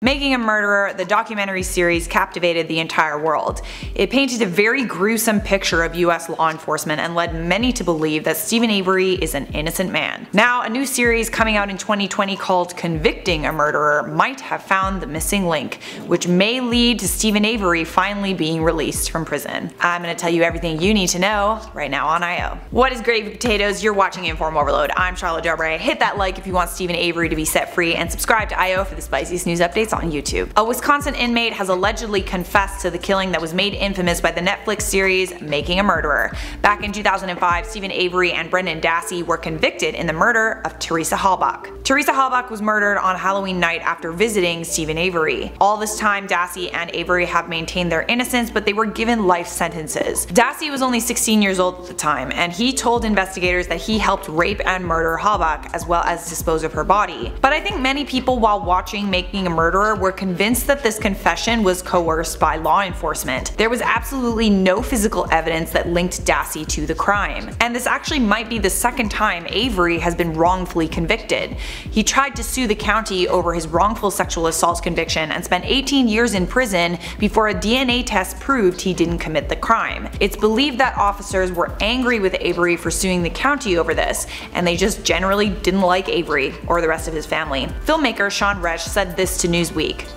Making a Murderer, the documentary series, captivated the entire world. It painted a very gruesome picture of US law enforcement and led many to believe that Steven Avery is an innocent man. Now, a new series coming out in 2020 called Convicting a Murderer might have found the missing link, which may lead to Steven Avery finally being released from prison. I'm gonna tell you everything you need to know right now on IO. What is gravy potatoes? You're watching InformOverload. I'm Charlotte Joubray. Hit that like if you want Steven Avery to be set free, and subscribe to IO for the spiciest news updates on YouTube. A Wisconsin inmate has allegedly confessed to the killing that was made infamous by the Netflix series Making a Murderer. Back in 2005, Steven Avery and Brendan Dassey were convicted in the murder of Teresa Halbach. Teresa Halbach was murdered on Halloween night after visiting Steven Avery. All this time, Dassey and Avery have maintained their innocence, but they were given life sentences. Dassey was only 16 years old at the time, and he told investigators that he helped rape and murder Halbach as well as dispose of her body. But I think many people, while watching Making a Murderer, were convinced that this confession was coerced by law enforcement. There was absolutely no physical evidence that linked Dassey to the crime. And this actually might be the second time Avery has been wrongfully convicted. He tried to sue the county over his wrongful sexual assault conviction and spent 18 years in prison before a DNA test proved he didn't commit the crime. It's believed that officers were angry with Avery for suing the county over this, and they just generally didn't like Avery or the rest of his family. Filmmaker Sean Resch said this to Newsweek: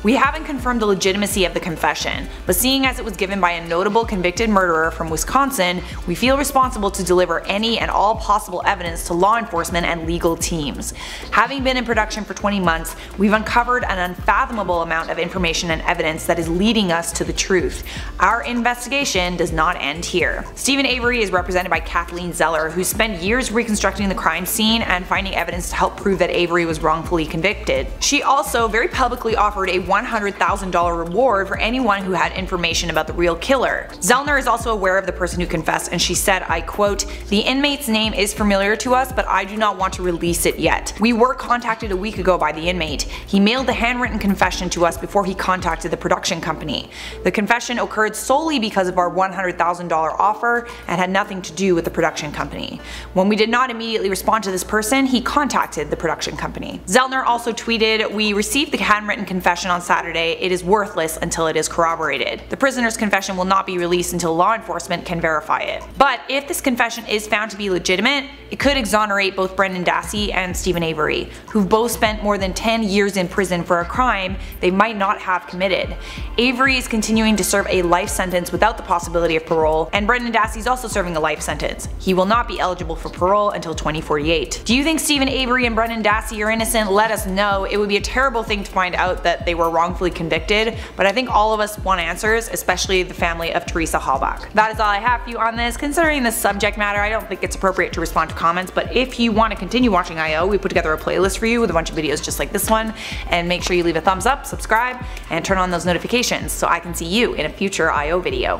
"We haven't confirmed the legitimacy of the confession, but seeing as it was given by a notable convicted murderer from Wisconsin, we feel responsible to deliver any and all possible evidence to law enforcement and legal teams. Having been in production for 20 months, we've uncovered an unfathomable amount of information and evidence that is leading us to the truth. Our investigation does not end here." Steven Avery is represented by Kathleen Zeller, who spent years reconstructing the crime scene and finding evidence to help prove that Avery was wrongfully convicted. She also very publicly offered a $100,000 reward for anyone who had information about the real killer. Zellner is also aware of the person who confessed, and she said, I quote, "The inmate's name is familiar to us, but I do not want to release it yet. We were contacted a week ago by the inmate. He mailed the handwritten confession to us before he contacted the production company. The confession occurred solely because of our $100,000 offer and had nothing to do with the production company. When we did not immediately respond to this person, he contacted the production company." Zellner also tweeted, "We received the handwritten confession on Saturday. It is worthless until it is corroborated. The prisoner's confession will not be released until law enforcement can verify it." But if this confession is found to be legitimate, it could exonerate both Brendan Dassey and Steven Avery, who've both spent more than 10 years in prison for a crime they might not have committed. Avery is continuing to serve a life sentence without the possibility of parole, and Brendan Dassey is also serving a life sentence. He will not be eligible for parole until 2048. Do you think Steven Avery and Brendan Dassey are innocent? Let us know. It would be a terrible thing to find out that they were wrongfully convicted, but I think all of us want answers, especially the family of Teresa Halbach. That is all I have for you on this. Considering the subject matter, I don't think it's appropriate to respond to comments, but if you want to continue watching IO, we put together a playlist for you with a bunch of videos just like this one, and make sure you leave a thumbs up, subscribe, and turn on those notifications so I can see you in a future IO video.